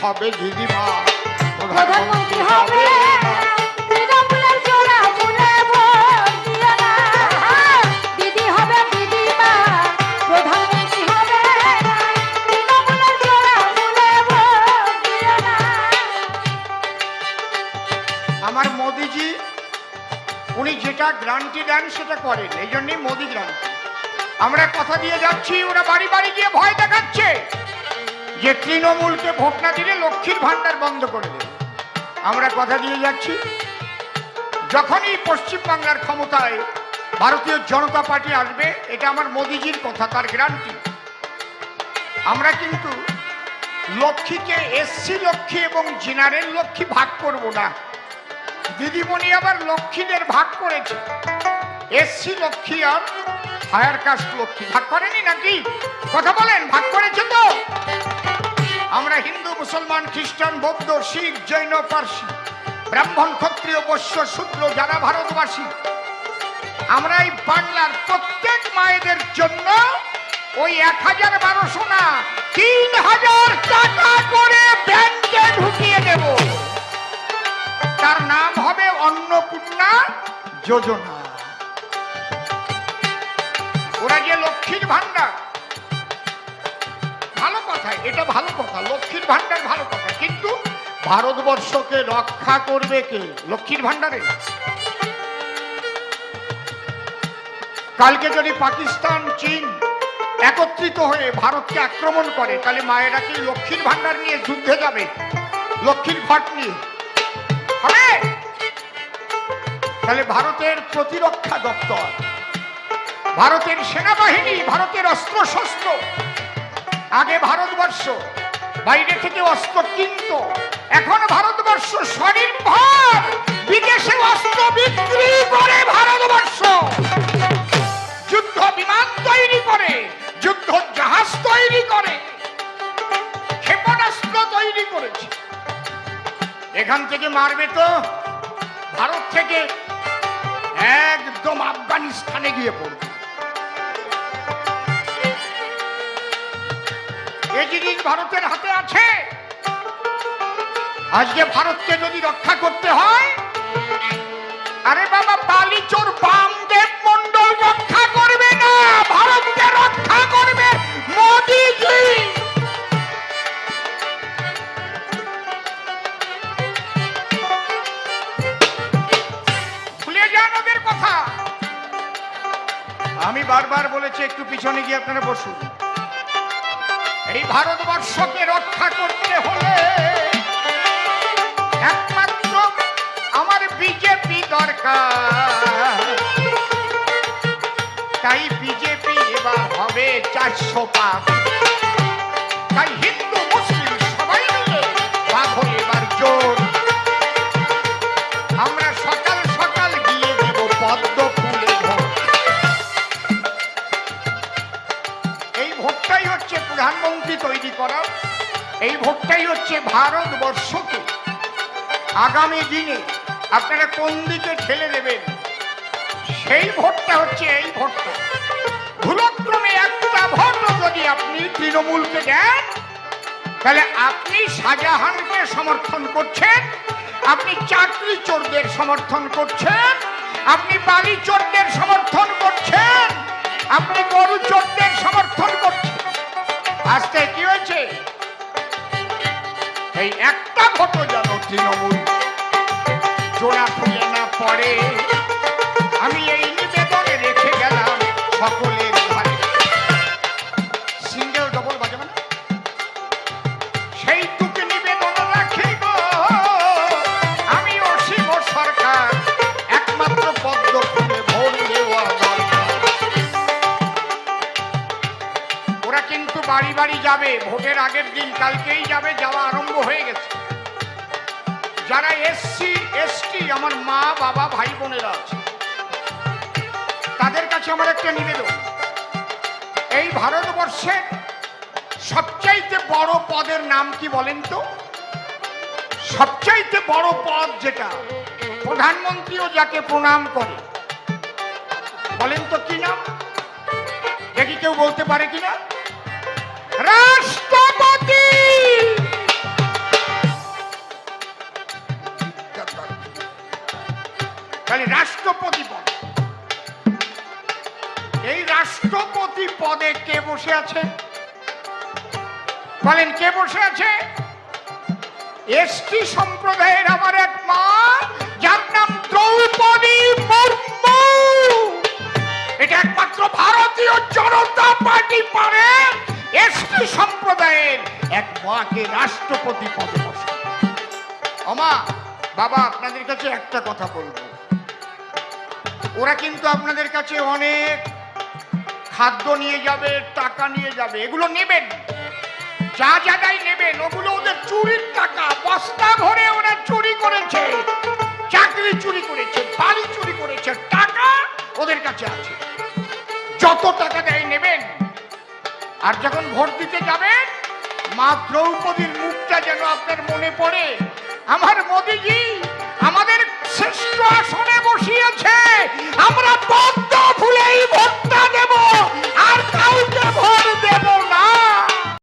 হবে দিদিমা, প্রধানমন্ত্রী হবে তৃণমূলের জোড়া ফুলে ভোট দিও না। দিদি হবে দিদিমা, প্রধানমন্ত্রী হবে তৃণমূলের জোড়া ফুলে ভোট দিও না। আমার মোদিজি উনি যেটা গ্রান্টি দেন সেটা করেন, এই জন্যই মোদি গ্রান্টি। আমরা কথা দিয়ে যাচ্ছি, ওরা বাড়ি বাড়ি গিয়ে ভয় দেখাচ্ছে যে তৃণমূলকে ভোট না দিলে লক্ষ্মীর ভান্ডার বন্ধ করে দেবে। আমরা কথা দিয়ে যাচ্ছি, যখনই পশ্চিমবাংলার ক্ষমতায় ভারতীয় জনতা পার্টি আসবে, এটা আমার মোদিজির কথা, তার গ্যারান্টি, আমরা কিন্তু লক্ষ্মীকে এসসি লক্ষ্মী এবং জেনারেল লক্ষ্মী ভাগ করব না। দিদিমণি আবার লক্ষ্মীদের ভাগ করেছে, এসসি লক্ষ্মী আর হায়ার কাস্ট লক্ষ্মী ভাগ করেনি নাকি? কথা বলেন, ভাগ করেছে তো? আমরা হিন্দু, মুসলমান, খ্রিস্টান, বৌদ্ধ, শিখ, জৈন, পার্সি, ব্রাহ্মণ, ক্ষত্রিয়, বৈশ্য, শূদ্র যারা ভারতবাসী, আমরা এই বাংলার প্রত্যেক মায়েদের জন্য ওই 1012 না 3000 টাকা করে ব্যাংকে ঢুকিয়ে দেব। তার নাম হবে অন্নপূর্ণা যোজনা। ওরা যে লক্ষ্মীর ভান্ডার, ভালো কথা, এটা ভালো কথা, লক্ষ্মীর ভান্ডার ভালো কথা, কিন্তু ভারতবর্ষকে রক্ষা করবে কে লক্ষ্মীর ভান্ডারে? কালকে যদি পাকিস্তান, চীন একত্রিত হয়ে ভারতকে আক্রমণ করে, তাহলে মায়েরা কি লক্ষ্মীর ভান্ডার নিয়ে যুদ্ধে যাবে? লক্ষ্মীর ঘট নিয়ে হবে? তাহলে ভারতের প্রতিরক্ষা দপ্তর, ভারতের সেনাবাহিনী, ভারতের অস্ত্র শস্ত্র, আগে ভারতবর্ষ বাইরে থেকে অস্ত্র কিনত, এখন ভারতবর্ষ স্বনির্ভর, বিদেশে অস্ত্র বিক্রি করে ভারতবর্ষ যুদ্ধ বিমান তৈরি করে, যুদ্ধ জাহাজ তৈরি করে, ক্ষেপণাস্ত্র তৈরি করেছে। এখান থেকে মারবে তো ভারত থেকে একদম আফগানিস্তানে গিয়ে পড়বে। এই জিনিস ভারতের হাতে আছে। আজকে ভারতকে যদি রক্ষা করতে হয়, আরে বাবা, বালিচোর বামদেব মন্ডল রক্ষা করবে না, ভারতকে রক্ষা করবে মোদিজি। ভুলে যান ওদের কথা। আমি বারবার বলেছি, একটু পিছনে গিয়ে আপনারা বসুন। এই ভারতবর্ষকে রক্ষা করতে হলে একমাত্র আমার বিজেপি দরকার। তাই বিজেপি এবার হবে 400 পার। তাই হিন্দু মুসলিম সবাই মিলে বাঁধো এবার জোর। আমরা সকাল সকাল গিয়ে দেব পদ্ম ফুলে ভোট। এই ভোটটাই হচ্ছে প্রধানমন্ত্রী তৈরি করা, এই ভোটটাই হচ্ছে ভারতবর্ষকে আগামী দিনে আপনারা কোন দিকে ঠেলে দেবেন, সেই ভোটটা হচ্ছে এই ভোটটা। ভুলক্রমে একটা ভোটও যদি আপনি তৃণমূলকে দেন, তাহলে আপনি শাহজাহানকে সমর্থন করছেন, আপনি চাকরি চোরদের সমর্থন করছেন, আপনি বালি চোরদের সমর্থন করছেন, আপনি গরু চোরদের সমর্থন করছেন। আজকে কি হয়েছে? এই একটা ভোটও যেন তৃণমূল জোড়া ফুলে না পড়ে, আমি এই নিবেদনে রেখে গেলাম সকলের ঘরে। সিঙ্গেল ডবল বাজাবে না, সেইটুকু নিবেদন রাখি গো আমি অসীম সরকার, একমাত্র পদ্ম ফুলে ভোট দেওয়া দরকার। ওরা কিন্তু বাড়ি বাড়ি যাবে ভোটের আগের দিন, কালকেই যাবে, যাওয়া আরম্ভ হয়ে গেছে। যারা এসসি এসটি আমার মা বাবা ভাই বোনেরা আছে, তাদের কাছে আমার একটা নিবেদন, এই ভারতবর্ষের সবচাইতে বড় পদের নাম কি বলেন তো? সবচাইতে বড় পদ যেটা, প্রধানমন্ত্রীও যাকে প্রণাম করে, বলেন তো কি নাম? দেখি কেউ বলতে পারে কিনা? রাষ্ট্রপতি। রাষ্ট্রপতি পদ। এই রাষ্ট্রপতি পদে কে বসে আছে বলেন? কে বসে আছে? এসটি সম্প্রদায়ের আমার এক মা, যার নাম দ্রৌপদী মুর্মু। এটা একমাত্র ভারতীয় জনতা পার্টি পারে এসটি সম্প্রদায়ের এক মাকে রাষ্ট্রপতি পদে বসে। ওমা বাবা, আপনাদের কাছে একটা কথা বলবো, ওরা কিন্তু আপনাদের কাছে অনেক খাদ্য নিয়ে যাবে, টাকা নিয়ে যাবে, এগুলো নেবেন, যা জায়গায় নেবেন ওগুলো ওদের চুরির টাকা। বস্তা ভরে ওরা চুরি করেছে, চাকরি চুরি করেছে, বাড়ি চুরি করেছে, টাকা ওদের কাছে আছে। যত টাকা দেয় নেবেন, আর যখন ভোট দিতে যাবেন মা দ্রৌপদীর মুখটা যেন আপনার মনে পড়ে। আমার মোদিজি আমাদের শ্রেষ্ঠ